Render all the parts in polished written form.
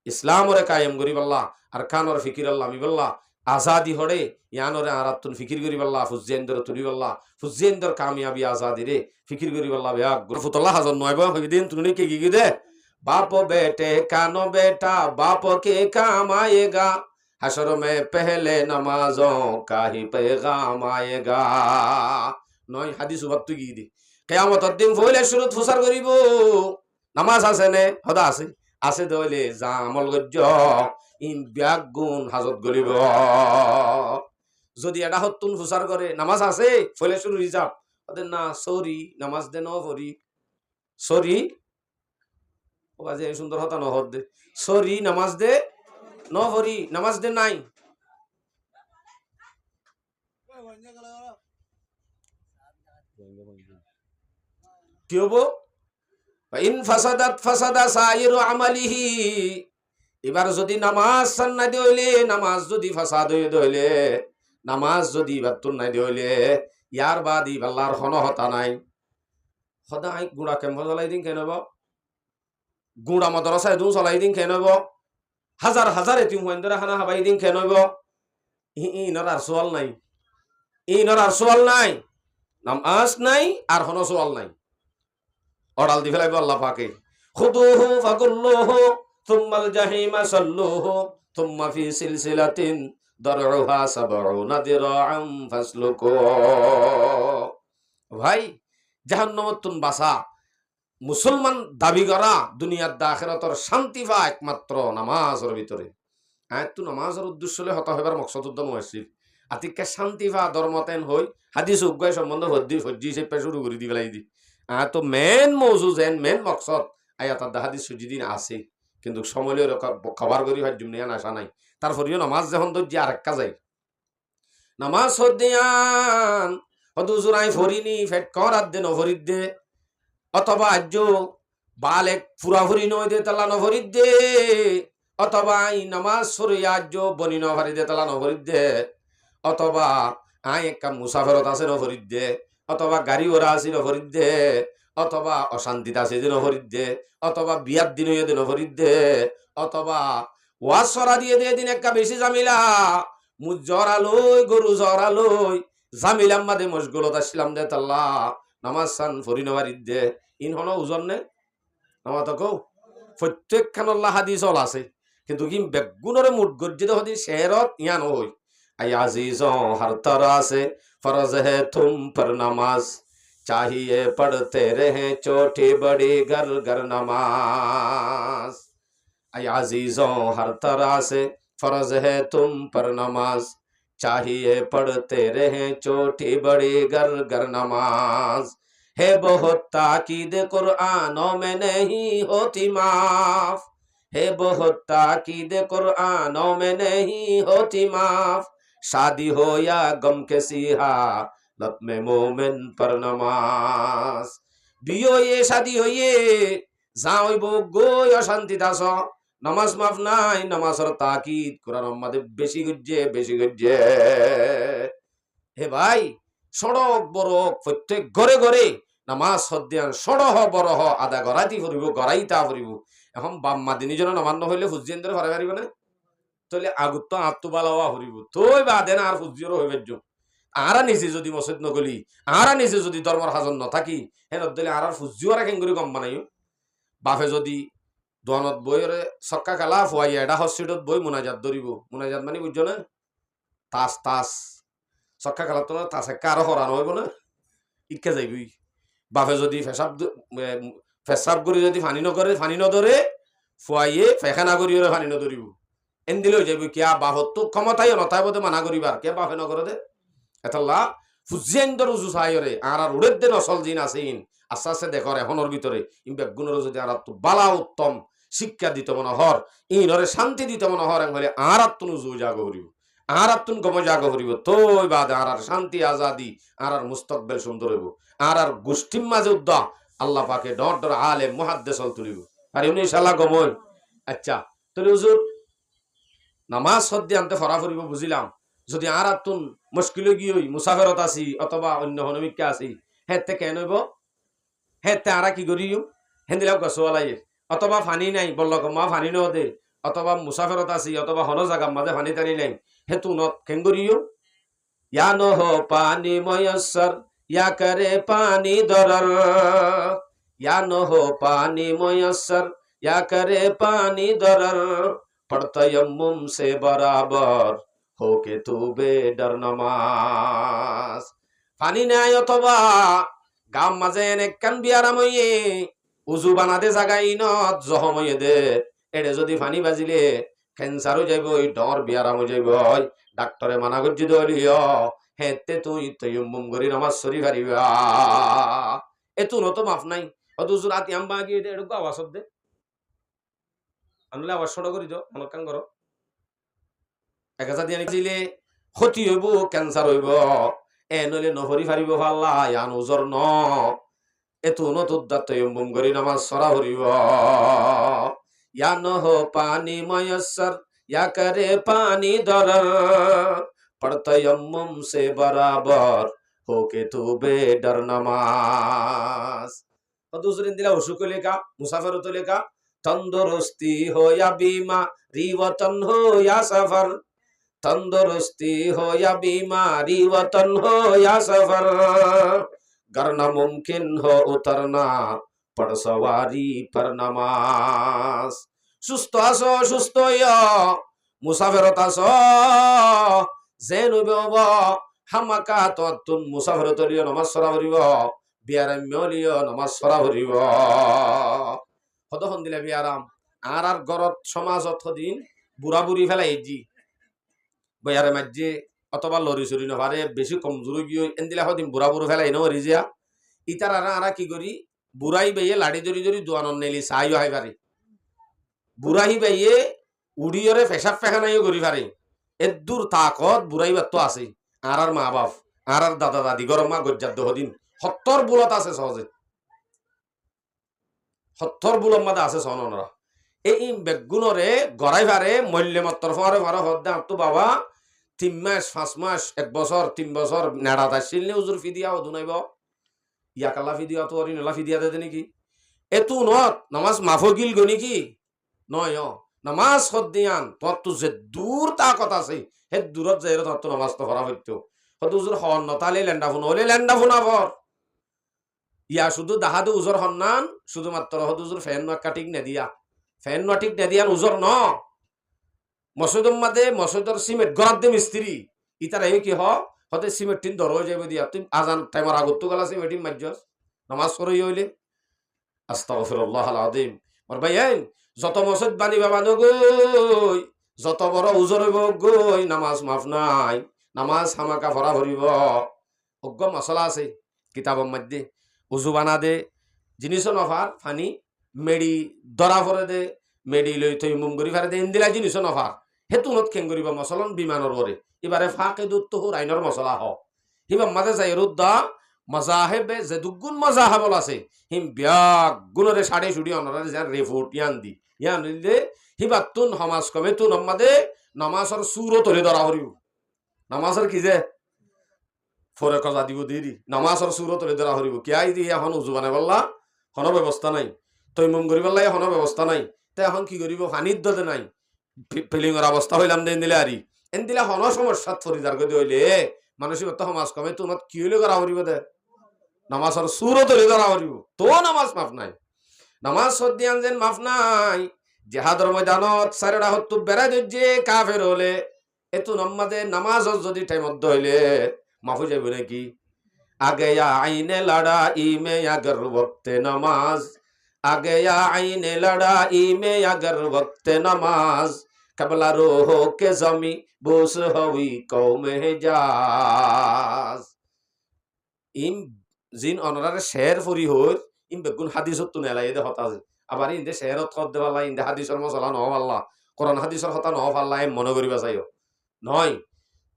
ইসলাম ওরে কায়েম করি বল্লা আর খান ওর ফিকির আল্লাহ আমি বললা আজাদি হরে ইয়ানরে আরাতুন ফিকির করি বল্লা ফুজেন্দর তুলি বল্লা ফুজেন্দর কামিয়াবি আজাদি রে ফিকির করি বল্লা বেয়া গুরফুতুল্লাহ হাজার নয় দিন তুমি কে গিয়ে দে बाप बेटे कानो बेटा बाप के काम आएगा हशर में पहले नमाजों का ही पैगाम आएगा নয় হাদিস বাত্তু গিয়ে দি কিয়ামতের দিন ফইলে শুরুত ফুসার করিব নামাজ আছে নে হদা আছে আছে দইলে যা আমল গজ্জ ইন ব্যাগ গুণ হাজত গলিব যদি এটা হতুন ফুসার করে নামাজ আছে ফইলে শুরু রিজাব ওদের না সরি নামাজ দে ন পড়ি সরি ও বাজে সুন্দর হতা নহর দে সরি নামাজ দে ন পড়ি নামাজ দে নাই কি হবো ইন ফাসাদাত ফাসাদা সাইরু আমালিহি এবার যদি নামাজ সান্না দিলে নামাজ যদি ফাসাদ হয়ে দইলে নামাজ যদি বাতুন নাই দিলে ইয়ার বাদি আল্লাহর হন হতা নাই সদাই গুড়া কেমন চলাই দিন কেন গুড়া মাদ্রাসায় দু চলাই দিন কেন হাজার হাজার এতিম হইন্দরা খানা হাবাই দিন কেন ইনর আর সোয়াল নাই ইনর আর সোয়াল নাই নামাজ নাই আর হন সোয়াল নাই অড়াল দি ফেলাইব আল্লাহ পাকে খুদুহু ফাকুল্লুহু থুম্মাল জাহিমা সাল্লুহু থুম্মা ফি সিলসিলাতিন দারউহা সাবউনা দিরাআম ফাসলুকু ভাই জাহান্নামতুন বাসা মুসলমান দাবি করা দুনিয়ার দা আখিরাতের শান্তি পা একমাত্র নামাজের ভিতরে আয়াতু নামাজের উদ্দেশ্য হলে হতা হবার মকসদ উদ্যম হয়েছিল আতিকে শান্তি পা ধর্মতেন হই হাদিস উগ্গয় সম্বন্ধ হজ্জি সে শুরু করে দি বেলাই দি তো মেন মৌজু যেন মেন মকসদ আয়াত হাদিস সুজিদিন আছে কিন্তু সময় খবর করি হয় জুমনিয়ান আসা নাই তারপরেও নামাজ যখন ধরছি আর একটা যাই নামাজ হদিয়ান হদুজুরাই ফরিনি ফেট করার দে নভরিদ দে অথবা আজ বালেক ফুরাফুরি নয় দে তালা নভরিদ দে অথবা আই নামাজ সরে আজ বনি নভারি দে তালা নভরিদ দে অথবা আই একটা মুসাফরত আছে নভরিদ দে অথবা গাড়ি ওরা আছে নভরিদ দে অথবা অশান্তিত আছে যে নভরিদ দে অথবা বিয়ার দিন হইয়া দে নভরিদ দে অথবা ওয়াজ সরা দিয়ে দে দিন একটা বেশি জামিলা মুজ জরালই গরু জরালই জামিলাম মাদে মশগুলত আসলাম দে তাল্লা নামাজ সান ফরি নভারিদ দে ইন হন ওজন নে নামা তো কৌ প্রত্যেকখানল্লা হাদিস হল আছে কিন্তু কি বেগুনরে মুঠ গর্জিত হদি শেরত ইয়ান হই আই আজিজোं हर तरह से फर्ज है तुम पर नमाज चाहिए पढ़ते रहे छोटी बड़ी घर घर नमाज आई अजीजों हर तरह से फर्ज है तुम पर नमाज चाहिए पढ़ते रहे छोटी बड़ी घर घर नमाज है बहुत ताकीद कुरानों में नहीं होती माफ है बहुत ताकीद कुरानों में नहीं होती माफ शादी हो या गम के सिहा लब में मोमिन पर नमाज बियो ये शादी हो ये जाओ बो गोय अशांति दास नमाज माफ নাই নামাজের তাকিদ কোরআন আমাদের বেশি গজ্জে হে ভাই সড়ক বড়ক প্রত্যেক ঘরে ঘরে নামাজ হদ্দিয়ান সড়হ বড়হ আদা গরাইতি ফুরিব গরাইতা ফুরিব এখন বাম্মা দিনীজন নামান্য হইলে হুজিয়েন্দ্র ঘরে পারিব না তাহলে আগুত আত্মবালাওয়া ফুরিব তই বাদে না আর হুজিয়র হইবে আরা নিজে যদি মসজিদ নগলি আরা নিজে যদি ধর্মর হাজন নথাকি হেন দিলে আর ফুজিওরা কেন করে গম বানাইও বাফে যদি দোয়ানত বইরে সক্কা কালা ফুয়াই এটা হসপিটালত বই মোনাজাত ধরিব মোনাজাত মানে বুঝছো না তাস তাস সক্কা কালা তো তাস একটা আরো হরানো হইব না ইটকে যাইবি বাফে যদি ফেসাব করে যদি ফানি নকরে ফানি নধরে ফুয়াইয়ে ফেখানা করিও ফানি নধরিব এন দিলেও যাইব কিয়া বাহত তো ক্ষমতাই নতাই বোধে মানা করিবার কে বাফে নকরে দে এতলা ফুজিয়েন্দর উজু সাইরে আর আর উড়ের দেন অসল জিন আছে ইন আস্তে আস্তে দেখর এখনের ভিতরে ইমবেক গুণর যদি আর তো বালা উত্তম শিক্ষা দিতে মনে হর ইনরে শান্তি দিতে মনে হর হলে আর আত্মন উজু জাগ হরিব আর আত্মন গম জাগ হরিব তোই বাদে আর আর শান্তি আজাদি আর আর মুস্তাকবেল সুন্দর হইব আর আর গোষ্ঠীর মাঝে উদ্দা আল্লাহ পাকে ডর ডর আলেম মুহাদ্দিসল তুলিব আর উনি ইনশাআল্লাহ গমল আচ্ছা তাহলে হুজুর নামাজ সদ্দি আনতে ফরা ফুরিব বুঝিলাম যদি আর আত্মন মুশকিল গিয়ে মুসাফিরত আছি অথবা অন্য হনমিকা আছি হেতে কেন হইব হেতে আরা কি করিও হেন্দিলাম গছওয়ালাই অথবা ফানি নাই বলল মা ফানি ন দে অথবা মুসাফিরত আছি অথবা হন জাগার মাঝে পানি টানি নাই হেতু নত কেঙ্গরিও ইয়া নহ পানি ময়সর ইয়া করে পানি দরর ইয়া নহ পানি ময়সর ইয়া করে পানি দরর পড়তয়ম্মুম সে বরাবর হোকে তু বেডর নামাজ পানি নাই অথবা গাম মাঝে এনে কান বিয়ারাম হইয়ে উজু বানাতে জাগাই নত জহম হইয়ে দে এড়ে যদি পানি বাজিলে ক্যান্সার হয়ে যাইব ওই ডর বিয়ারাম হয়ে যাইব ডাক্তারে মানা করছি দলিও হেতে তুই তৈয়ম্মুম করি নামাজ সরি পারিবা এতু নত মাফ নাই অত উজু রাতি আম্বা গিয়ে এরকম আওয়াজ দে আনলে আওয়াজ ছোট করি দাও মনে কান করো এক হাজার দিয়ে দিলে ক্ষতি হইব ক্যান্সার হইব এ নইলে নহরি ফারিব পাল্লা আন ওজর ন এতু নতুদ্দাত তৈয়ম্মুম করি নামাজ সরা হরিব ইয়া নহ পানি ময়সর ইয়া করে পানি দরর পড়তয়ম্মুম সে বরাবর হোকে তু বেডর নামাজ দুসরিন দিলা অসুখ লেখা মুসাফিরত লেখা তন্দুরস্তি হো ইয়া বিমারি ওয়াতন হো ইয়া সফর तंदुरुस्ती हो या बीमारी वतन हो या सफर करना मुमकिन हो उतरना पड़ सवारी पर नमाज सुस्त आसो सुस्त मुसाफिरत आसो जेनु बेबो हामाका तो तुम मुसाफिरत लियो नमाज सरा भरिबो बियाराम लियो नमाज सरा भरिबो হদখন দিলে বিয়ারাম আর গরত সমাজত দিন বুড়া বুড়ি ফেলাই জি বয়ারে মাঝে অথবা লরি চুরি নভারে বেশি কমজোরি গিয়ে এনদিলা হদিন বুড়া বুড়ো ফেলাই নো রিজিয়া ইতার আরা কি করি বুড়াই বাইয়ে লাড়ি জড়ি জড়ি দোয়ানন নেলি চাইও হাই পারে বুড়াই বাইয়ে উড়িয়রে ফেসাব ফেখানাইও করি পারে এর দূর তাকত বুড়াই বাত আছে আর মা বাপ আর দাদা দাদি গরম মা গজ্জার দহদিন 70 বুলত আছে সহজে 70 বুলত মাদে আছে সননরা এই বেগুনরে গড়াই পারে মূল্যমাত্র ফারে ফারে হদ্দা তো বাবা 3 মাস 5 মাস 1 বছর 3 বছর নেড়া দাসিল নে হুজুর ফিদিয়া দুনাইব ইয়া কাল্লা ফিদিয়া তো অরি নলা ফিদিয়া দে নাকি এতু নত নামাজ মাফগিল গনি কি নয় নামাজ হদ্দিয়ান তোর তো যে দূর তা কথা আছে হে দূরত যাইরে তোর তো নামাজ তো ফরা হইতো হদ হুজুর হন নতালে লেন্ডা ফোন হলে লেন্ডা ফোন আবর ইয়া শুধু দাহাদু উজর হন্নান শুধুমাত্র হদ হুজুর ফ্যান কাটিং না দিয়া ফ্যান নটিক নেদিয়ান উজর ন মসজিদর মাঝে মসজিদর সিমেন্ট গড়ার দে মিস্ত্রি ইতার এই কি হতে সিমেন্ট টিন ধর হয়ে যাবে দিয়া তুই আজান টাইমার আগত গেলা সিমেন্ট মাজ্জস নামাজ পড়ই হইলে আস্তাগফিরুল্লাহ আল আযীম মোর ভাই যত মসজিদ বানিবা বানো গই যত বড় উজর হইব গই নামাজ মাফ নাই নামাজ হামাকা ভরা ভরিব অজ্ঞ মশলা আছে কিতাবের মধ্যে উজু বানা দে জিনিস নফার ফানি মেডি দরা ভরে দে মেডি লই থই মুম করি ফারে দে ইন্দিলা জিনিস নফার হেতু নত খেং করিবা মসলন বিমানর বরে এবারে ফাঁকে দুত হুর আইনর মশলা হ হিবা মাঝে যাই রুদ্দা মাজাহেবে যে দুগুণ মাজাহাবল আছে হিম ব্যাগ গুণরে সাড়ে ছুটি অনরে যার রেফুট ইয়ান দিলে হিবা তুন সমাজ কমে তুন আমাদে নামাজর সুরত হলে ধরা হরিব নামাজর কি যে ফরে কজা দিব দেরি নামাজর সুরত হলে ধরা হরিব কে আই দিয়ে এখন উজু বানাই বললা হন ব্যবস্থা নাই তৈমুম করি বললা হন ব্যবস্থা নাই তাই এখন কি করিব পানির দতে নাই ফিলিংর অবস্থা হইলাম দেন দিলে আরি এন দিলে হন সমস্যাত ফরিদার গদি হইলে মানসিকতা সমাজ কমে তোমার কি হইলে করা হরিব দে নামাজর সুরত হলে ধরা হরিব তো নামাজ মাফ নাই নামাজ সদ্দিয়ান যেন মাফ নাই জেহাদর ময়দানত সারেরা হত্তু বেড়াই দইছে কাফের হলে এতু নমাজে নামাজ যদি টাইমত হইলে মাফ হয়ে যাবে নাকি আগে আইনে লড়া ইমে আগর ওয়াক্তে নামাজ আগে আইনে লড়া ইমে আগর ওয়াক্তে নামাজ কবলা রোহ কে জমি বুস হই কওমে জাজ ইম জিন অনরারে শের ফুরি হই ইম বেগুন হাদিসত তো নেলাই দে হতাছে আবার ইন্দে শেরত খদ দেবালা ইন্দে হাদিসর মশলা নহ আল্লাহ কোরআন হাদিসর কথা নহ আল্লাহ এম মনে করিবা চাইও নয়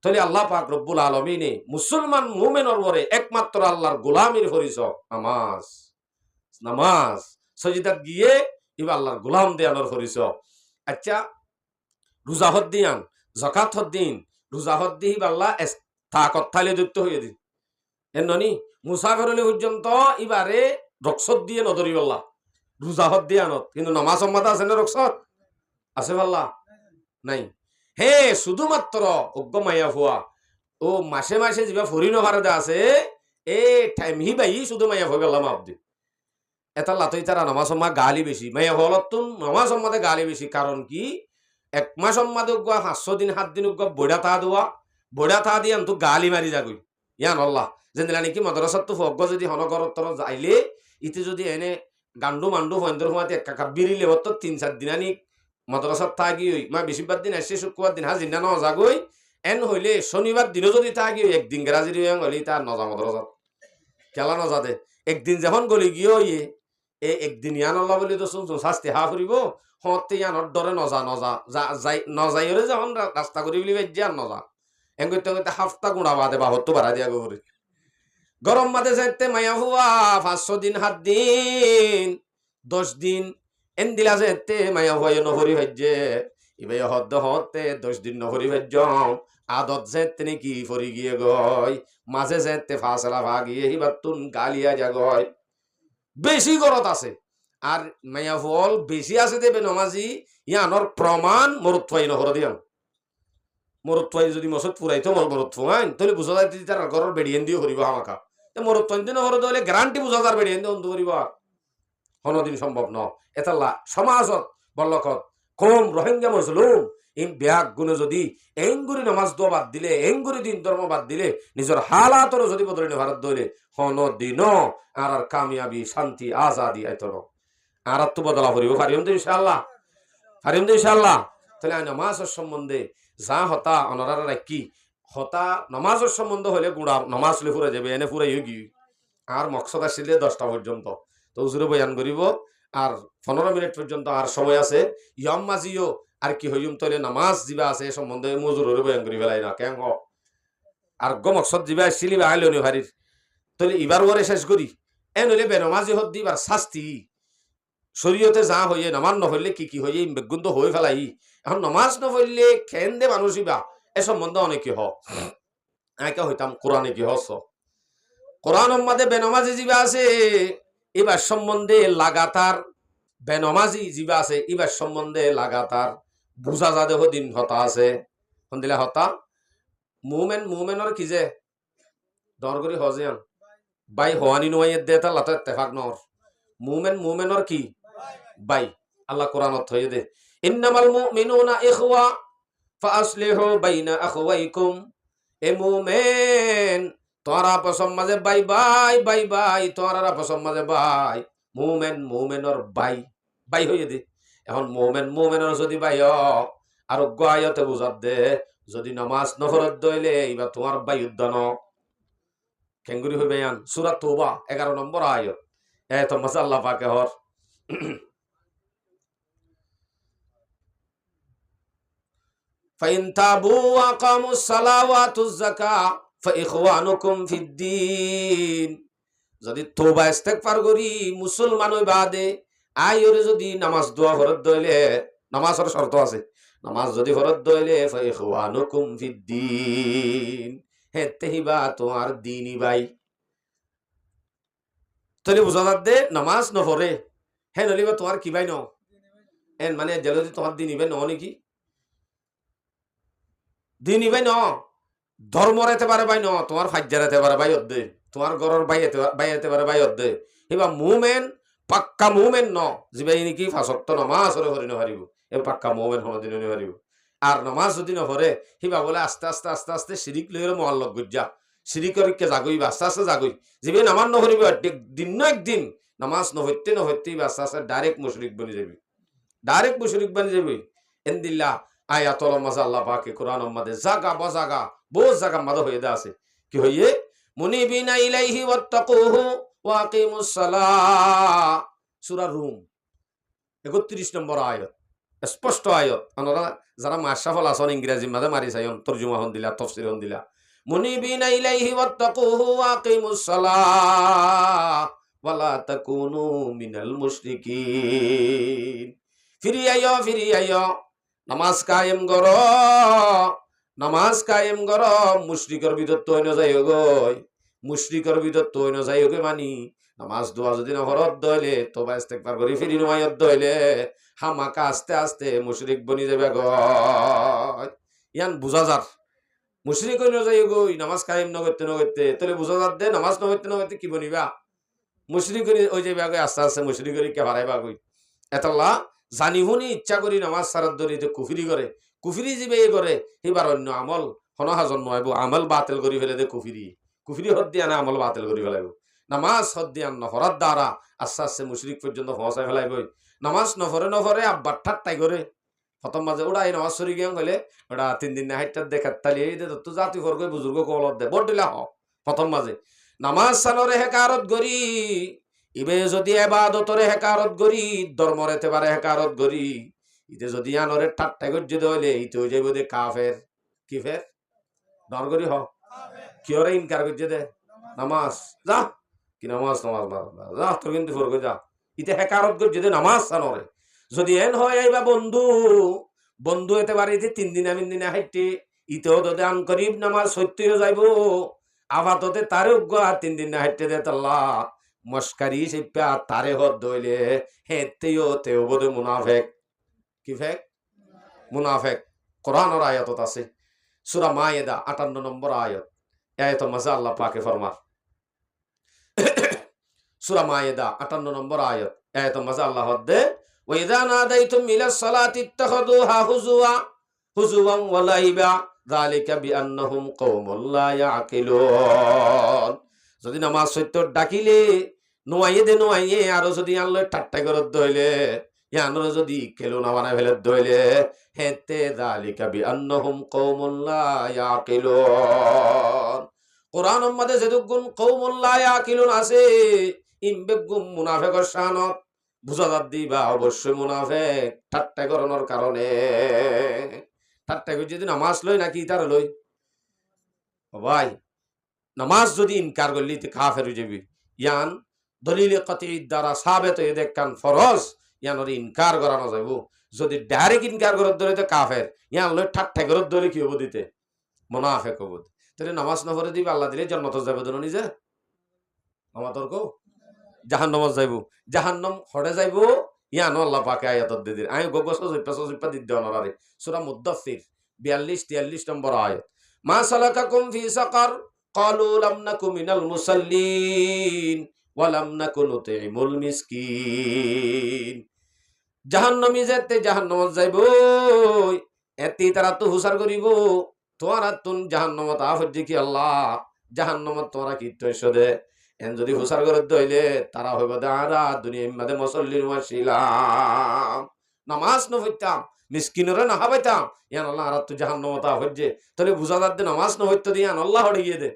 তাহলে আল্লাহ পাক রব্বুল আলামিনে মুসলমান মুমিনের পরে একমাত্র আল্লাহর গোলামির পরিচয় নামাজ নামাজ সজিদাত গিয়ে ইবা আল্লাহর গোলাম দেয়ানোর পরিচয় আচ্ছা রোজা হদ দিয়ান যাকাত হদ দিন রোজা হদ দিহি আল্লাহ তাকত থালে যুক্ত হয়ে দিন এননি মুসাফির হলে পর্যন্ত ইবারে রক্সত দিয়ে নদরি বললা রোজা হদ দিয়ানত কিন্তু নামাজ সম্মাদ আছে না রক্সত আছে পাল্লা নাই। হে শুধুমাত্র অজ্ঞ মাইয়া ফুয়া ও মাসে মাসে যা ফরি নভারে আছে এ টাইম হি বাই শুধু মাইয়া ফুয়া গেলাম আপনি এটা লাতই তারা নামাজ সম্মা গালি বেশি মাইয়া হলত নামাজ সম্মাদে গালি বেশি কারণ কি এক মাস সম্মাদে 500 দিন 7 দিন বইড়া তা দেওয়া বইড়া তা দিয়ে তো গালি মারি যাগই ইয়ান আল্লাহ যেন নাকি মাদ্রাসাত তো ফজ্ঞ যদি হনগরত তর যাইলে ইতে যদি এনে গান্ডু মান্ডু ফন্দের সময়তে একা বিরিলে হতো 3-4 দিন আনি মাদ্রাসাত থাকি হই মা বেশিরভাগ দিন আসছে শুক্রবার দিন হাজির না যাগই এন হইলে শনিবার দিনও যদি থাকি একদিন গেরাজির হইলি তার নজা মাদ্রাসাত খেলা নজা দে একদিন যখন গলি গিয়ে ইয়ে এ একদিন ইয়ান আল্লাহ বলি তো শুনছো শাস্তি হা ফুরিব হতে ইয়ানোর ডরে নজা নজা নজাইরে যখন রাস্তা করি বলি আর নজা এন করতে করতে হাফতা গুণা বাদে বা হতো বাড়া দিয়া গরি গরম মাদে যাইতে মায়া হুয়া 500 দিন 7 দিন 10 দিন এন দিলা যাইতে মায়া হুয়া নহরি ভাজ্যে ইবে হদ্দ হতে 10 দিন নহরি ভাজ্য আদত যাইতে নাকি ফরি গিয়ে গয় মাঝে যাইতে ফাসলা ভাগিয়ে হিবাতুন গালিয়া জাগয় বেশি গরত আছে আর মায়া ফল বেশি আছে দেবে নমাজি ইয়ানোর প্রমাণ মরুত ফাই নহর দিয়ান মরুত ফাই যদি মসত পুরাইতো মরুত ফাইন তাহলে বুঝা যায় তার ঘরের বেড়িয়েন দিয়ে করিব আমাকা মরুত ফাইন দিন নহর দিলে গ্যারান্টি বুঝা যার বেড়িয়েন দিয়ে অন্ত করিব কোনদিন সম্ভব ন এতাল্লা সমাজত বল্লকত কম রোহিঙ্গা মুসলুম ইন ব্যাগ গুণে যদি এঙ্গুরি নামাজ দোয়া বাদ দিলে এঙ্গুরি দিন ধর্ম বাদ দিলে নিজের হালাতরও যদি বদলে ভারত দইলে দিন আর কামিয়াবি শান্তি আজাদি আইতর আর তো বদলা করিব পারিম তো ইনশাআল্লাহ পারিম তো ইনশাআল্লাহ তাহলে নামাজের সম্বন্ধে যা হতা অনারা রাখি হতা নামাজের সম্বন্ধ হলে গুড়া নামাজ লে ফুরে যাবে এনে ফুরাই গি আর মকসদ আসলে 10টা পর্যন্ত তো হুজুরে বয়ান করিব আর 15 মিনিট পর্যন্ত আর সময় আছে ইয়ম মাজিও আর কি হইম তলে নামাজ যিবা আছে সম্বন্ধে মজুরের বয়ান করি ফেলাই না কেন আর গ মকসদ যিবা আসছিলি বা আইলো নি ভারির তলে ইবার ওরে শেষ করি এন হইলে বেনমাজি হদ দিবার শাস্তি শরীয়তে যা হইয়ে নামাজ নহইলে কি হইয়ে বেগুন হয়ে ফেলাই এখন নামাজ নহইলে খেন দে মানুষ ইবা এ সম্বন্ধে অনেকে হ আইকা হইতাম কোরআনে কি হস কোরআন মাদে বেনমাজি যিবা আছে এবার সম্বন্ধে লাগাতার বেনমাজি যিবা আছে এবার সম্বন্ধে লাগাতার বুঝা যাদে দিন হতা আছে দিলে হতা মুমেনের কি যে দর করি হজিয়ান বাই হওয়ানি নোয়াই দে তা লাতে তেফাক নর মুমেনের কি বাই আল্লাহ কোরআনত হয়ে দে ইন্নামাল মুমিনুনা ইখওয়া ফাসলিহু বাইনা আখওয়াইকুম এ মুমিন তোরা আপস মাঝে বাই বাই বাই বাই তোরা আপস মাঝে বাই মুমেনের বাই বাই হয়ে দে এখন মুমেনের যদি বাই আর গায়তে বুঝাত দে যদি নামাজ নহরত দইলে এইবার তোমার বাই উদ্যান কেঙ্গুরি হইবে আন সূরা তওবা 11 নম্বর আয়াত তো মাশাআল্লাহ পাকে হর ফাইন তাবু ওয়া আকামুস সালাওয়াতুজ যাকাহ ফাইখওয়ানুকুম ফিদ্দিন যদি তওবা ইস্তেগফার করি মুসলমান হই বাদে আইরে যদি নামাজ দোয়া ফরত দইলে নামাজের শর্ত আছে নামাজ যদি ফরত দইলে ফাইখওয়ানুকুম ফিদ্দিন হেতেহিবা তোমার দিনই ভাই তাহলে বুঝা যাচ্ছে নামাজ নপড়ে হ্যাঁ নলিবা তোমার কি ভাই ন এন মানে যদি তোমার দিনই ভাই ন নাকি দিনই ভাই ন ধর্ম রেতে পারে ভাই ন তোমার ফাজ্জা রেতে পারে ভাই অর্ধে তোমার ঘরের ভাই এতে পারে ভাই অর্ধে এবার মুমেন পাক্কা মুমেন ন যে ভাই নাকি ফাঁসক্ত নামাজ হরি নহারিব এ পাক্কা মুমেন হদিন নহারিব আর নামাজ যদি নপড়ে সিবা বলে আস্তে আস্তে আস্তে আস্তে শিরিক লইরে মহল্লক গুজ্জা শিরিকরিকে জাগই আস্তে আস্তে জাগই যে নামাজ নহরিব দিন একদিন নামাজ নহইতে আস্তে আস্তে ডাইরেক্ট মুশরিক বনি যাবি ডাইরেক্ট মুশরিক বনি যাবি এনদিল্লা আয়াতুল মাযা আল্লাহ পাকে কোরআন মাদে জাগা বজাগা বহুত জাগা মাদে হয়ে দা আছে কি হইয়ে মুনিবিনা ইলাইহি ওয়াত্তাকুহু ওয়া আকিমুস সালাহ সূরা রুম 31 নম্বর আয়াত স্পষ্ট আয়াত আপনারা যারা মাশরাফল আসন ইংরেজি মাঝে মারি চাইন তরজুমা হন দিলা তাফসীর হন দিলা মুনিবিনা ইলাইহি ওয়াত্তাকুহু ওয়া আকিমুস সালাহ ওয়া লা তাকুনু মিনাল মুশরিকিন ফিরি আইয়ো নামাজ কায়েম করো মুশরিকের ভিতর তো হইন যাই গই মুশরিকের ভিতর তো হইন যাই গই মানি নামাজ দোয়া যদি না হরত দইলে তোবা ইস্তেগফার করি ফিরি নমায়ত দইলে হামাকা আস্তে আস্তে মুশরিক বনি যাবে গো। ইয়ান বুঝা যার মুশরিক হইন যাই গই নামাজ কায়েম নগরতে নগরতে তাহলে বুঝা যার দে নামাজ নগরতে নগরতে কি বনিবা মুশরিক ওই যে বাগে আস্তে আস্তে মুশরিক কে হারাইবা গই এতলা জানি শুনি ইচ্ছা করি নামাজ সারার দরি কুফিরি করে কুফিরি যিবে করে সেইবার অন্য আমল হনহাজন নহব আমল বাতিল কৰি ফেলে দে কুফিরি কুফিরি হদ দিয়া না আমল বাতিল কৰি ফেলাইব নামাজ হদ দিয়া নহরার দ্বারা আস্তে আস্তে মুশরিক পর্যন্ত পৌঁছাই ফেলাইবই নামাজ নফরে আব্বার ঠাট্টাই করে প্রথম মাঝে ওটা এই নামাজ সরি গিয়ে হলে ওটা 3 দিন না হাইটার দেখার তালি এই দে তো জাতি ফরগই বুজুর্গ কলত দে বড় দিলা হ প্রথম মাঝে নামাজ সালরে হেকারত গরি ইবে যদি এবাদতরে হেকারত গরি ধর্মরে তেবারে হেকারত গরি ইতে যদি আনরে ঠাট্টা গজ্জে দইলে ইতে হই যাইব দে কাফের কি ফের ডর গরি হ কি ওরে ইনকার গজ্জে দে নামাজ যা কি নামাজ মার যা তোর কিন্তু ফরগই যা ইতে হেকারত গজ্জে দে নামাজ সালরে যদি এন হয় আইবা বন্ধু এতে পারে 3 দিন 3 দিনে হাইটে ইতেও তোদের আন করিব নামাজ সত্য হয়ে যাইব আপাততে তারে উগ্গা 3 দিন না হাইটে দে তাল্লাহ মস্কারি সেপা তারে হদ দইলে তেও বোধ মুনাফেক কি ফেক মুনাফেক কোরআনের আয়াতত আছে সূরা মায়েদা 58 নম্বর আয়াত আয়াত মাঝে আল্লাহ পাকে ফরমার সূরা মায়েদা 58 নম্বর আয়াত আয়াত মাঝে আল্লাহ হদ্দে وَإِذَا نَادَيْتُمْ إِلَى الصَّلَاةِ اتَّخَذُوهَا هُزُوًا وَلَعِبًا ذَلِكَ بِأَنَّهُمْ قَوْمٌ لَا يَعْقِلُونَ যদি নামাজ সত্য ডাকিলে নোয়াইয়ে আর যদি আনলে ঠাট্টা করত দইলে ইয়ানরে যদি খেলুনা বানায় ফেলত দইলে হেতে যালিকা বিআন্নাহুম কওমুন লা ইয়াকিলুন কোরআনের মধ্যে যেদুগুন কওমুন লা ইয়াকিলুন আছে ইমবেগুম মুনাফিকর শানত বুঝা যাত দিবা অবশ্যই মুনাফেক ঠাট্টা করানোর কারণে ঠাট্টা করে যদি নামাজ লই নাকি তার লই ভাই নামাজ যদি ইনকার করলি তুই কাফের হয়ে যাবি ইয়ান দলিল কতির দ্বারা সাবেত হয়ে দেখান ফরজ ইয়ানোর ইনকার করানো যাব যদি ডাইরেক্ট ইনকার করার ধরে তো কাফের ইয়ান লই ঠাট্টা করার ধরে কি হবো দিতে মুনাফেক হবো তাহলে নামাজ না পড়ে দিবে আল্লাহ দিলে জান্নাত যাবে তো নিজে আমার তর্ক জাহান্নাম যাইব জাহান্নাম হড়ে যাইব ইয়ানো আল্লাহ পাকে আয়াত দিয়ে দিন আমি গোগস জইপা দিতে অনারে সূরা মুদ্দাসসির 42 43 নম্বর আয়াত মা সালাকাকুম ফি সাকার ক্বালু লাম নাকু মিনাল মুসাল্লিন ওয়া লাম নাকু নুতিমুল মিসকিন জাহান্নামী যেতে জাহান্নাম যাইব এতি তারা তো হুসার করিব তোরা তুন জাহান্নামত আফজি কি আল্লাহ জাহান্নামত তোরা কি তৈশ দে এন যদি হুসার করে দইলে তারা হইব দাঁড়া দুনিয়ার মধ্যে মুসল্লির ওয়াসিলাম নামাজ ন হইতাম মিসকিনরে না হাবাইতাম ইয়ান আল্লাহ আর তো জাহান্নামত আফজি তাহলে বুঝা যাচ্ছে নামাজ ন হইতো দিয়ান আল্লাহ হড়ে গিয়ে দে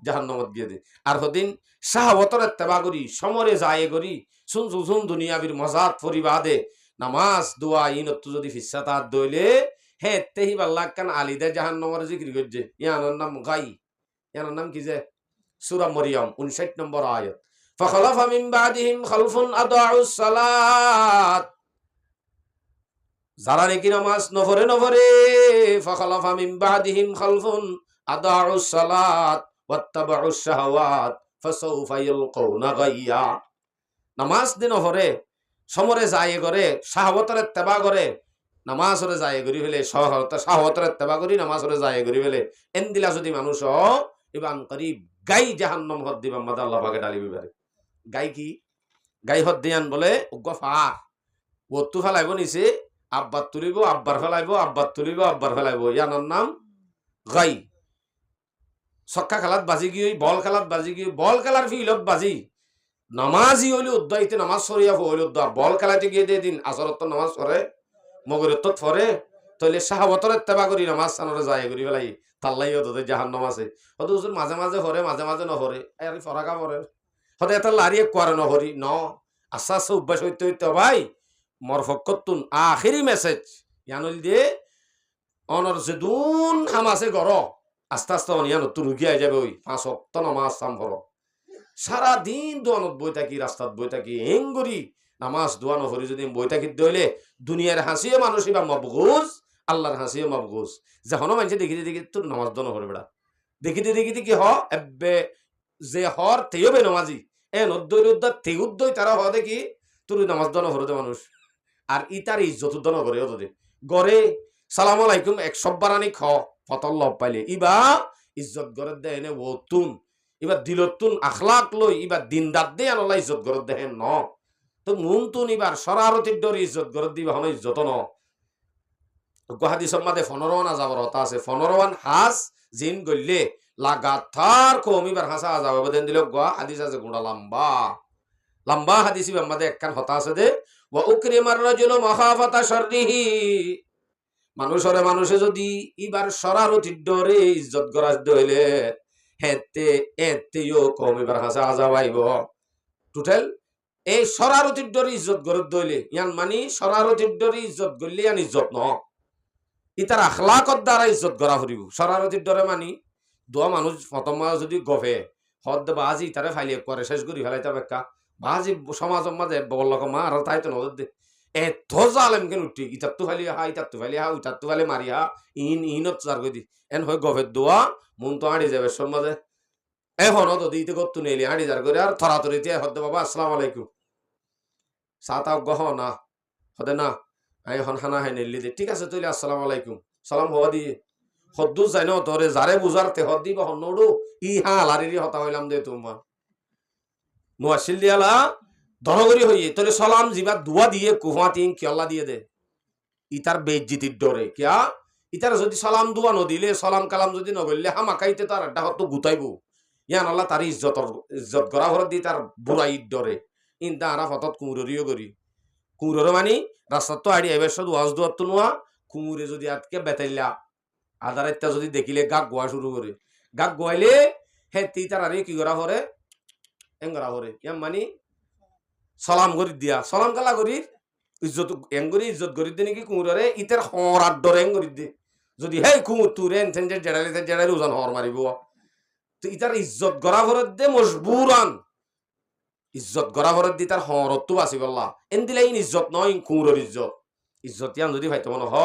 জাহান্নামত গিয়ে দে আর হদিন সাহাবতর ইত্তেবা করি সমরে যায় করি শুন দুনিয়াবির মজাত পরিবাদে নামাজ দোয়া ইনত যদি ফিসাতাত দইলে হে তেহি আল্লাহ কান আলিদে জাহান্নামের জিকির করছে ইয়ানোর নাম গাই ইয়ানোর নাম কি যে সূরা মরিয়ম 59 নম্বর আয়াত ফাখালাফা মিন বাদিহিম খালফুন আদাউস সালাত যারা নাকি নামাজ নফরে ফাখালাফা মিন বাদিহিম খালফুন আদাউস সালাত ওয়াত্তাবাউস শাহাওয়াত ফাসাউফা ইয়ালকাউনা গাইয়া নামাজ দিন নফরে সমরে যায় করে শাহাওয়াতের ইত্তেবা করে নামাজরে যায় করি ফেলে শাহাওয়াতের ইত্তেবা করি নামাজরে যায় করি ফেলে এন্দিলা যদি মানুষ ইবান করিব গাই জাহান্নাম হদ দিবা মাদা আল্লাহ পাকে ডালিবি পারে গাই কি গাই হদ দিয়ান বলে উগ্গফা ওতু ফেলাইব নিছে আব্বার তুলিব আব্বার ফেলাইব আব্বার তুলিব আব্বার ফেলাইব ইয়ানোর নাম গাই ছক্কা খেলাত বাজি গিয়ে বল খেলাত বাজি গিয়ে বল খেলার ফিলত বাজি নামাজি হইলে উদ্দাইতে নামাজ সরিয়া হইলে উদ্দা বল খেলাতে গিয়ে দিয়ে দিন আসরত নামাজ পড়ে মগরত পড়ে তাহলে শাহাবতর ইত্তেবা করি নামাজ সানরে যায় করি ফেলাই তাল্লাই হতে জাহান্নাম আছে হয়তো হুজুর মাঝে মাঝে হরে মাঝে মাঝে নহরে আর ফরাকা পড়ে হতে এটা লারিয়ে কোয়ারে নহরি ন আস্তে আস্তে অভ্যাস হইতে হইতে ভাই মর ফক্কতুন আখিরি মেসেজ ইয়ানুল দিয়ে অনর যেদুন হামাসে গর আস্তে আস্তে অনিয়ান তো রুগিয়ে যাবে ওই 5 ওয়াক্ত নামাজ সাম ভর সারা দিন দোয়ানত বই থাকি রাস্তাত বই থাকি হেঙ্গরি নামাজ দোয়া নহরি যদি বই থাকি দইলে দুনিয়ার হাসিও মানুষ বা মবগুজ আল্লাহর হাসিও মবগুজ যখন মানুষ দেখি তোর নামাজ দোয়া নহরে বেড়া দেখিতে কি হ এব্বে যে হর তেইবে নামাজি এ নদ্দই রুদ্দা তেউদ্দই তারা হ দেখি তোর নামাজ দোয়া নহরে মানুষ আর ইতার ইজ্জত উদ্দান করে ওদের গড়ে সালাম আলাইকুম 100 বার আনি খ ফতল লব পাইলে ইবা ইজ্জত গড়ে দেয় এনে ওতুন এবার দিলতুন আখলাক লই এবার দিনদার দে আনলা ইজ্জত গড়ে দেহেন ন তো মন তুন এবার সরারতির ডরে ইজ্জত গড়ে দিবা হন ইজ্জত ন গুয়াহাটি সম্মাদে 15 যাবার হতা আছে 15 হাস জিন গল্লে লাগাতার কম এবার হাসা যাবে দেন দিল গুয়া হাদিস আছে গুড়া লম্বা লম্বা হাদিস আমাদের একখান হতা আছে দে ওয়া উকরিমার রাজুলু মাখাফাতা শাররিহি মানুষরে মানুষে যদি এবার সরারতির ডরে ইজ্জত গড়াস দইলে হেতে এতেও কম এবার হাসা যাবাইব টোটাল এই সরারতির ডরে ইজ্জত গড়ে দইলে ইয়ান মানি সরারতির ডরে ইজ্জত গড়লে ইয়ান ইজ্জত ন ইতার আখলাকত দ্বারা ইজ্জত গড়া ফুরিব সরারতির ডরে মানি দোয়া মানুষ প্রথম যদি গভে হদ বাজি তারে ফাইলে করে শেষ করি ফেলাইতে বেকা বাজি সমাজের মাঝে বল মা আর তাই তো নজর দে এত জালেম কেন উঠি ইতার তো ফালি হা ইতার তো ফালি হা উইতার তো ফালি মারি হা ইনত চার গদি এন হয় গভের দোয়া মন তো আড়ি যাবে সমাজে এখন তো দিতে করতো নেলি আড়ি যার করে আর থরাথরিতে হদ বাবা আসসালাম আলাইকুম সাত গহ না হদে না এখন হানা হাই নেলি দে ঠিক আছে তুইলে আসসালাম আলাইকুম সালাম হওয়া দিয়ে হদ্দু যাই ন তোরে যারে বুঝার তে হদ দিব হন্নড়ু ই হা লারিরি হতা হইলাম দে তোমার মুয়াশিল দিয়ালা ধরগরি হইয়ে তোরে সালাম জিবা দুয়া দিয়ে কুহা তিন কি আল্লাহ দিয়ে দে ইতার বেজ্জিতির ডরে কিয়া ইতার যদি সালাম দুয়া নদিলে সালাম কালাম যদি নগরলে হামাকাইতে তার আড্ডা হতো গুতাইব ইয়ান আল্লাহ তার ইজ্জত গড়া ভরত দি তার বুড়াইর ডরে ইনতা আরা ফতত কুমুরিও করি কুমুরো মানি রাস্তার তো আড়ি এবার শুধু ওয়াজ দুয়ার তো নোয়া কুমুরে যদি আটকে বেতাইলা আধার একটা যদি দেখিলে গাক গোয়া শুরু করে গাক গোয়াইলে হে তি তার আরে কি করা ভরে এঙ্গরা ভরে ইয়াম মানি সালাম করি দিয়া সালাম কালা করি ইজ্জত এঙ্গরি ইজ্জত করি দে নাকি কুমুরে ইতার হরার ডরে এঙ্গরি দে যদি হে কুমুর তুরে এনছেন যে জেডাইলে ওজন হর মারিব তো ইতার ইজ্জত গড়া ভরত দে মজবুরান ইজ্জত গড়া ভরত দি তার হরত বাঁচি বললা এন দিলে ইন ইজ্জত নয় কুমুরের ইজ্জত ইজ্জত ইয়ান যদি ভাইতে মনে হ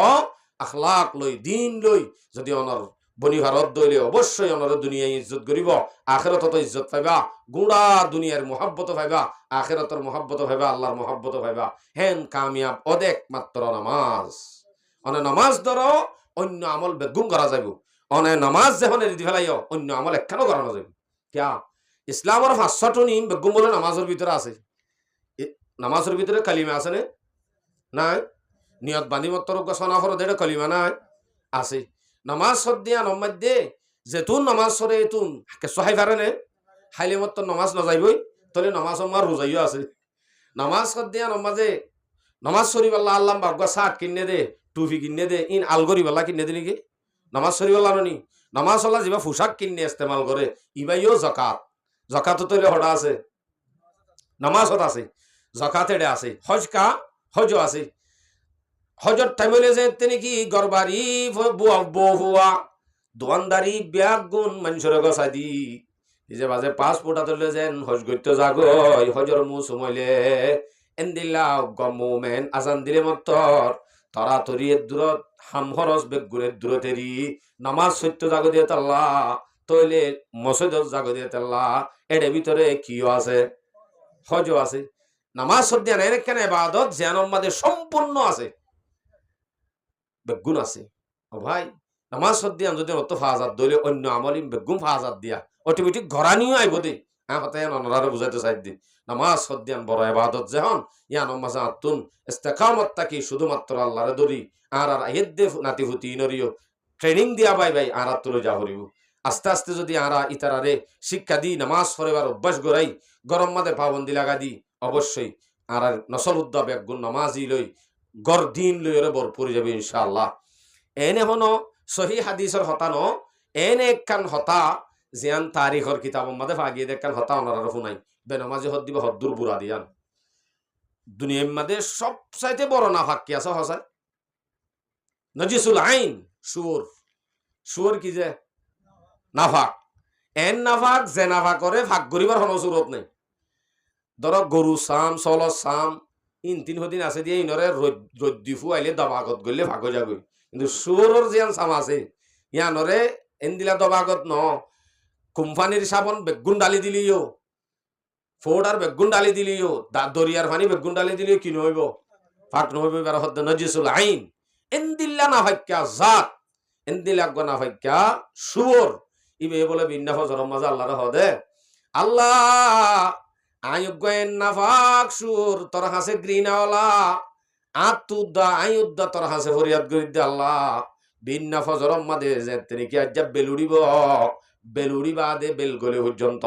আখলাক লই দিন লই যদি অনর বনি ভারত দইলে অবশ্যই অনর দুনিয়ায় ইজ্জত করিব আখেরত তো ইজ্জত পাইবা গুড়া দুনিয়ার মহাব্বত পাইবা আখেরতর মহাব্বত পাইবা আল্লাহর মহাব্বত পাইবা হেন কামিয়াব অদেক মাত্র নামাজ অনে নামাজ ধরো অন্য আমল বেগুম করা যাইব অনে নামাজ যখন রিদি ফেলাইও অন্য আমল একখানো করানো যাইব কিয়া ইসলামের 500টো নিয়ম বেগুম বলে নামাজের ভিতরে আছে নামাজের ভিতরে কালিমা আছে নে নাই নিয়ত বান্ধি মত্তর সনাফর দেড় কলিমা নাই আছে নামাজ সদ্দিয়া নমাজ দে যেতুন নামাজ সরে এতুন সহাই পারে নে হাইলে মত্তর নামাজ নযাইবই তলে নামাজ আমার রোজাইও আছে নামাজ সদ্দিয়া নমাজে নামাজ সরি পাল্লা আল্লাহ বাগা শার্ট কিনে দে টুপি কিনে দে ইন আলগরি পাল্লা কিনে দে নাকি নামাজ সরি পাল্লা নি নামাজ হল্লা যা পোশাক কিনে ইস্তেমাল করে ইবাইও জকাত জকাতো তৈরি হটা আছে নামাজত আছে জকাত এডে আছে হজ কা হজ আছে হজর টাইমলে যে তিনি কি গরবারি বহুয়া দোয়ানদারি ব্যাগ গুণ মানুষের গছাই দি যে বাজে পাসপোর্ট আতলে যেন হজ করতে জাগই হজর মু সময়লে এন্দিল্লা গমোমেন আজান দিলে মত্তর তরাতরিয়ের দূরত হামহরস বেগুরের দূরতেরি নামাজ সত্য জাগ দিয়ে তাল্লা তৈলে মসজিদ জাগ দিয়ে তাল্লা এর ভিতরে কিও আছে হজও আছে নামাজ সদ্যা নাই কেন ইবাদত জানমাদের সম্পূর্ণ আছে বেগুন আছে ও ভাই নামাজ সদ্দিয়ান যদি অত ফাজাত দইলে অন্য আমলিম বেগুন ফাজাত দিয়া অটোমেটিক ঘরানিও আইব দে হ্যাঁ হতে অনরারে বুঝাইতে চাই দি নামাজ সদ্দিয়ান বড় ইবাদত যখন ইয়া নামাজ আতুন ইস্তেকামত তাকি শুধুমাত্র আল্লাহরে দরি আর আর আইদে নাতি ফুতি নরিও ট্রেনিং দিয়া বাই বাই আর তুলে যা হরিব আস্তে আস্তে যদি আরা ইতারারে শিক্ষা দি নামাজ পড়েবার অভ্যাস গড়াই গরম মাদে পাবন্দি লাগা দি অবশ্যই আর নসল উদ্দা বেগুন নামাজি লই গড় দিন লইরে ভরপুর যাবে ইনশাআল্লাহ এনে হনো সহি হাদিসের হতা ন এনে একখান হতা জিয়ান তারিখর কিতাব মাদে ভাগিয়ে একখান হতা ওনারা শুনাই বেনমাজি হদ দিব হদ্দুর বুড়া দিয়ান দুনিয়ার মাদে সবচাইতে বড় নাফাক কি আছে হসায় নজিসুল আইন সুর সুর কি যে নাফাক এন নাফাক যে নাফাক করে ভাগ করিবার কোনো সুরত নেই ধরক গরু চাম চল চাম ইন তিন দিন আছে দিয়ে ইনরে রদ্দি ফুয়াইলে দবাগত গলে ভাগ যাগৈ কিন্তু সুরের যেন চাম আছে ইয়ানরে এন দিলা দবাগত ন কোম্পানির সাবন বেগুন ডালি দিলিও ফোর্ডার বেগুন ডালি দিলিও দরিয়ার পানি বেগুন ডালি দিলিও কি নইব ফাক নবী বার হদ্দ নজিসুল আইন এন্দিল্লা না ফাক্কা জাত এন্দিল্লা গনা ফাক্কা সুর ইবে বলে বিন্না ফজর মাঝে আল্লাহর হদে আল্লাহ আয়ুগেন না ফাক সুর তোর হাসে গ্রিনাওয়ালা আতুদ্দা আয়ুদ্দা তোর হাসে ফরিয়াদ করিদ্দে আল্লাহ বিন্না ফজর মাঝে যে তিনি কি আজ বেলুড়িব বেলুড়ি বাদে বেলগলি পর্যন্ত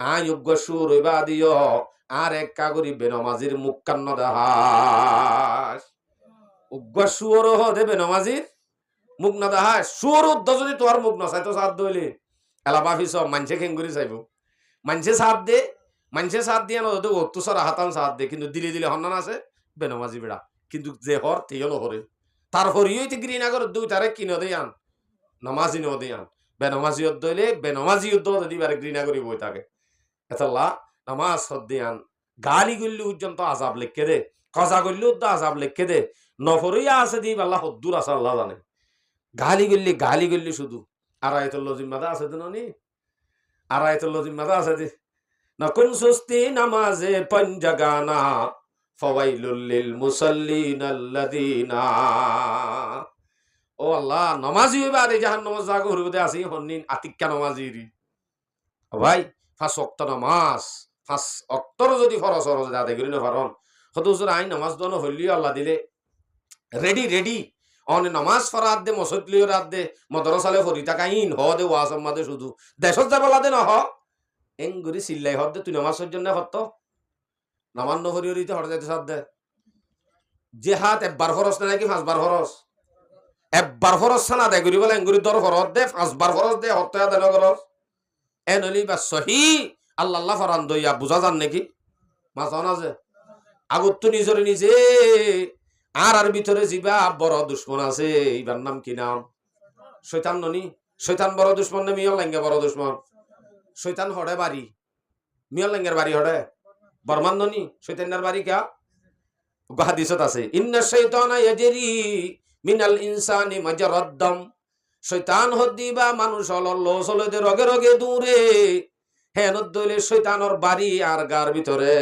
আয়ুগ্য সুর হইবা দিও আর এক কাগরি বেনমাজির মুখ কান্ন দাহাস উগ্র সুর হদে বেনমাজির মুখ না দাহাস সুর উদ্দ যদি তোমার মুখ না চাই তো সাথ দইলে এলা বাফি সব মানছে খেঙ্গুরি চাইব মানছে সাথ দিয়ে না অত্তুসর হাতান সাথ দে কিন্তু দিলে দিলে হন্নান আছে বেনমাজি বেড়া কিন্তু যে হর তেও নহরে তার হরিই তো ঘৃণা করে দুই তারে কিন দে আন নমাজি ন দে আন বেনমাজি দইলে বেনমাজি উদ্দ দিবারে ঘৃণা করি বই থাকে এতলা নামাজ সদ্দিয়ান গালি গল্লি পর্যন্ত আজাব লেখকে দে কজা গল্লি উদ্দ আজাব লেখকে দে নফরিয়া আছে দি আল্লাহ হদ্দুর আছে আল্লাহ জানে গালি গল্লি শুধু আড়াইতুল্লাহ জিম্মাদা আছে তো নি আড়াইতুল্লাহ জিম্মাদা আছে দি নকুন সুস্তি নামাজে পঞ্জাগানা ফাওয়াইলুল লিল মুসাল্লিন আল্লাযিনা ও আল্লাহ নমাজি হইবা রে জাহান্নাম জাগো হরিবদে আসি হন্নিন আতিক্কা নমাজিরি ভাই ফাঁস অক্ত নামাজ ফাঁস অক্তর যদি ফরজ ফরজ আদায় করি না পারন হতুজুর আইন নামাজ দন হইলিও আল্লাহ দিলে রেডি অনে নামাজ ফরাত দে মসজিদলিও রাত দে মদরসালে ফরি টাকা ইন হ দে ওয়াজ মাদে শুধু দেশত যাবলা দে না হ এঙ্গুরি সিল্লাই হদ দে তুই নামাজ জন্য হত নামান নহরি হরিতে হর যাইতে সাদ দে জেহাদ একবার ফরজ না নাকি পাঁচবার ফরজ একবার ফরজ সানা দে করি বলে এঙ্গুরি দর ফরজ দে পাঁচবার ফরজ দে হত্যা দেন ফরজ এনলি বা সহি আল্লাহ ফরান দইয়া বুঝা যান নাকি মাঝান আছে আগত তো নিজে আর ভিতরে যিবা বড় দুশ্মন আছে এইবার নাম কি নাম শৈতান ননি শৈতান বড় দুশ্মন না মিয়ল লাঙ্গে বড় দুশ্মন শৈতান হড়ে বাড়ি মিয়ল লাঙ্গের বাড়ি হড়ে বর্মান ননি শৈতানের বাড়ি কা হাদিসত আছে ইন্না শাইতানা ইয়াজরি মিনাল ইনসানি মাজরাদ দাম শৈতান হদ্দিবা মানুষ হল চলতে রগে রগে দূরে হেন দইলে শৈতানর বাড়ি আর গার ভিতরে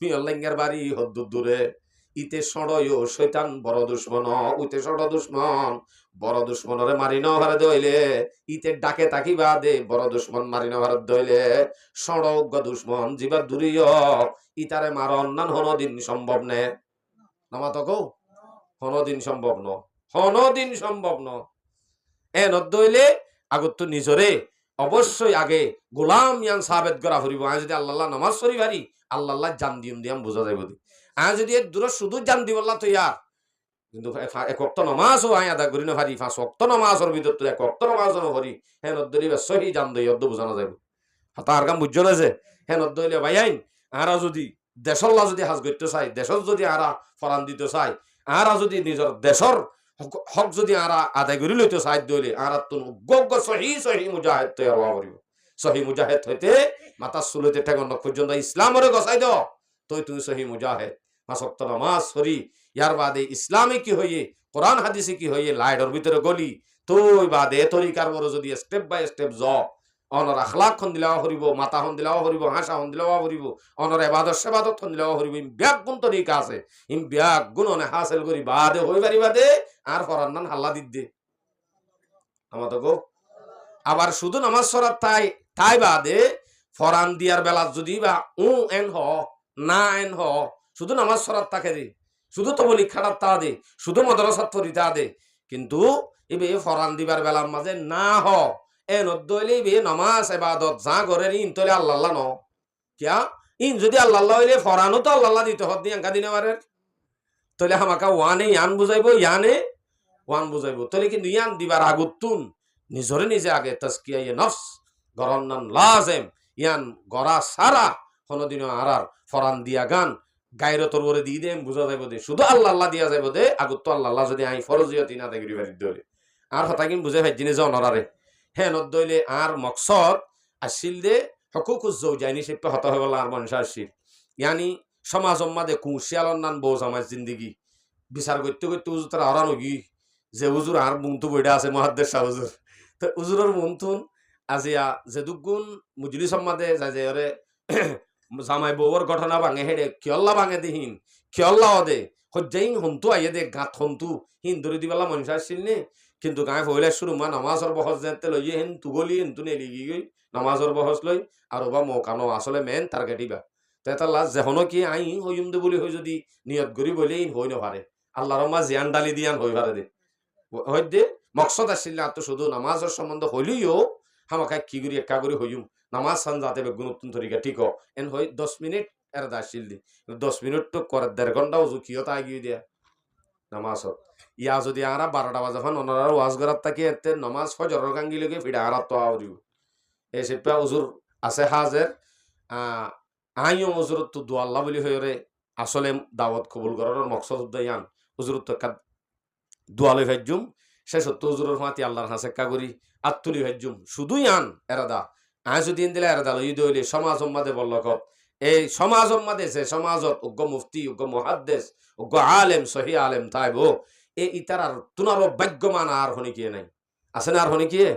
মিয়ল্লাঙ্গের বাড়ি হদ্দুর দূরে ইতে সড়য় শৈতান বড় দুশ্মন উইতে সড় দুশ্মন বড় দুশ্মনরে মারি ন হারে দইলে ইতে ডাকে তাকি বাদে বড় দুশ্মন মারি ন হারে দইলে সড়জ্ঞ দুশ্মন জিবা দূরিয় ইতারে মার অন্যান হনদিন সম্ভব নে নামাতক হনদিন সম্ভব ন দইলে আগত তো নিজরে অবশ্যই আগে গোলাম ইয়ান সাবেত করা ফুরিব আজ যদি আল্লাহ নামাজ পড়ি পারি আল্লাহ জান দিয়াম বোঝা যাইব আজ যদি দূর শুধু জান দিবল্লা তো ইয়ার কিন্তু এক অক্ত নামাজও আয় আদা করি না পারি পাঁচ অক্ত নামাজের ভিতর তো এক অক্ত নামাজও নকরি হ্যাঁ নদরি সহি জান দই অদ্দ বোঝানো যাইব তার কাম বুঝছো না যে হ্যাঁ নদইলে ভাই আইন আরা যদি দেশল্লা যদি হাজ করতে চাই দেশত যদি আরা ফরান দিতে চাই আরা যদি নিজের দেশর হক যদি আরা আদায় করি লইতে সাহায্য হইলে আর সহি মুজাহিদ তৈরি হওয়া পড়িব সহি মুজাহিদ হইতে মাতা সুলইতে ঠেগন পর্যন্ত ইসলামরে গছাই দ তুই সহি মুজাহিদ মাসক্ত নামাজ পড়ি ইয়ার বাদে ইসলামে কি হইয়ে কোরআন হাদিসে কি হইয়ে লাইডর ভিতরে গলি তুই বাদে তরিকার বড় যদি স্টেপ বাই স্টেপ জ অনর আখলাক খন দিলাও হরিব মাতা খন দিলাও হরিব হাসা খন দিলাও হরিব অনর এবাদত সেবাদত খন দিলাও হরিব ব্যাগ গুণ তরিকা আছে ব্যাগ গুণ হাসিল করি বাদে হই পারি বাদে আর ফরান্নান হাল্লা দিদ্দে আমাদের গো আবার শুধু নামাজ সরাত তাই বাদে ফরান দিয়ার বেলা যদি বা এন হ না এন হ শুধু নামাজ সরাত তাকে দে শুধু তবলিক খারাপ তা দে শুধু মদরসাত ফরিতা দে কিন্তু এবে ফরান দিবার বেলার মাঝে না হ এন দইলে বে নামাজ ইবাদত যা করে ইন তলে আল্লাহ ন কিয়া ইন যদি আল্লাহ হইলে ফরানও তো আল্লাহ দিতে হদ দিয়ে আঙ্কা দিনে মারের তলে হামাকা ওয়ানে ইয়ান বুঝাইব ইয়ানে ওয়ান বুঝাইব তলে কিন্তু ইয়ান দিবার আগুতুন নিজরে নিজে আগে তাজকিয়া নফস গরন্নান লাজেম ইয়ান গরা সারা কোনদিনও আরার ফরান দিয়া গান গায়রতর ওরে দিয়ে দেম বুঝা যাইব দে শুধু আল্লাহ দিয়া যাইব দে আগুত আল্লাহ যদি আই ফরজিয়তি না দেখি বাড়ি দইলে আর হতা কিন বুঝে ভাই জিনিস অনরারে হ্যাঁ নদইলে আর মকসদ আসিল দে হকুকুজ জৌজাইনি সেপ্পে হতা হয়ে গেল আর মানুষ আসিল ইয়ানি সমাজ দে কুশিয়ালর নান বউ সমাজ জিন্দিগি বিচার করতে করতে উজুর তারা হরান গি যে উজুর আর মুন্তু বইটা আছে মহাদ্দেশ শাহ হুজুর তো উজুরের মুন্তুন আজিয়া যে দুগুণ মুজলি সম্মাদে যাই যে ওরে জামাই বউর ঘটনা ভাঙে হেডে কিয়ল্লা ভাঙে দিহীন কিয়ল্লা দে সজ্জাইন হন্তু আইয়ে দে গাত হন্তু হিন্দুরি দিবেলা মানুষ আসছিল নে কিন্তু গায়ে হইলে শুরু মা নামাজর বহস যেতে লইয়ে হেন তুগলি হেন তুনে লিগি গই নামাজর বহস লই আর বা মৌকানো আসলে মেন টার্গেটিবা তেতা লাজ যেহন কি আই হইম দে বলি হই যদি নিয়ত করি বলে হই নপারে আল্লাহর মা জিয়ান ডালি দিয়ান হই পারে দে হয় দে মকসদ আসছিল আর তো শুধু নামাজের সম্বন্ধ হইলিও হামাকাই কি করি একা করি হইম নামাজ সান যাতে বেগুন তরিকা ঠিক এন হই 10 মিনিট এর দাসিল দি 10 মিনিট তো করে 1.5 ঘন্টা উজু কিয়তা আগিয়ে দিয়া নামাজত ইয়া যদি আরা 12টা বাজে হন ওনারা ওয়াজ করার তাকে এতে নামাজ ফজরের গাঙ্গি লগে ফিডা আরাত তো আউরিও এই সেপা উজুর আছে হাজের আইও উজুরত তো দোয়া আল্লাহ বলি হইরে আসলে দাওয়াত কবুল করার মকসদ উদ্দায়ান উজুরত তো দোয়া লই ভাজ্জুম শেষ তো উজুরের মাতি আল্লাহর হাসে কা করি আত্তুলি ভাজ্জুম শুধুই আন এরাদা আয় যদি দিলে এরাদা লই দইলে সমাজ সম্মাদে বল্লকত এই সমাজ সম্মাদে সে সমাজত উগ্র মুফতি উগ্র মুহাদ্দিস উগ্র আলেম সহি আলেম তাইব এই ইতার আর তুনার ভাগ্যমান আর হনি কিয়ে নাই আছে না আর হনি কিয়ে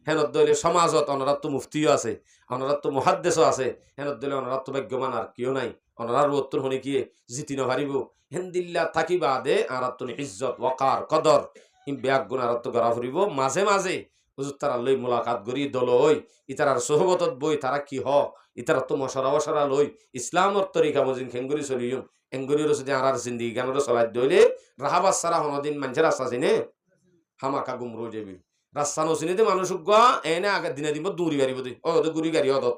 হেনত দইলে সমাজত অনরাত মুফতিও আছে অনরাত মুহাদ্দিসও আছে হেনত দইলে অনরাত ভাগ্যমান আর কিও নাই অনরার উত্তর হনি কিয়ে জিতি নহারিব হেন্দিল্লা থাকিবা দে আর ইজ্জত ওয়াকার কদর ইম ব্যাগ গুণ আর গড়া ফুরিব মাঝে মাঝে হুজুর তারা লই মোলাকাত গরি দল হই ইতারার সোহবতত বই তারা কি হ ইতারা তো মশরা বসরা লই ইসলামর তরিকা মজিন খেঙ্গুরি চলিয়ম এঙ্গুরির যদি আর জিন্দিগি গানের চলাই দইলে রাহাবাস সারা হনদিন মানুষের রাস্তা চিনে হামাকা গুমরো যাবি রাস্তা নচিনিতে মানুষ উগা এনে আগে দিনে দিব দূরি গাড়িব দে ও গুড়ি গাড়ি অদত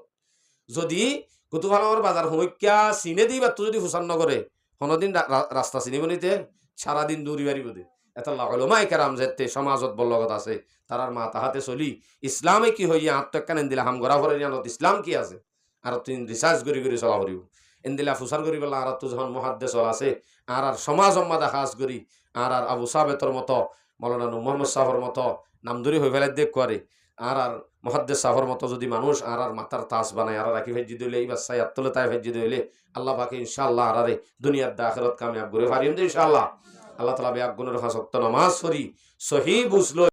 যদি কুতুফালর বাজার সমীক্ষা চিনে দিই বা তো যদি হুসান নগরে হনদিন রাস্তা চিনিব নিতে সারাদিন দূরি বাড়িব দে এটা লামাই কেরাম যেতে সমাজত বল্লগত আছে তারার মা তাহাতে চলি ইসলামে কি হইয়া আত্মকান এনদিলা হাম গড়া ভরে জানত ইসলাম কি আছে আর তুই রিসার্চ করি চলা করিব এনদিলা ফুসার করি পেলা আর তো যখন মহাদ্দেশ আছে আর সমাজ সম্মাদা খাস করি আর আবু সাবেতর মতো মৌলানা মোহাম্মদ সাহর মতো নামধরি হয়ে ফেলে দেখ করে আর মহাদ্দেশ সাহর মতো যদি মানুষ আর মাথার তাস বানায় আর রাখি ভেজি দিলে এই বাচ্চাই আত্মলে তাই ভেজি দিলে আল্লাহ পাকে ইনশাআল্লাহ আর দুনিয়ার দাখিলত কামিয়াব করে পারিম ইনশাআল্লাহ আল্লাহ তালা ব্যাগ গুণের হাসক্ত নামাজ সরি সহি বুঝলো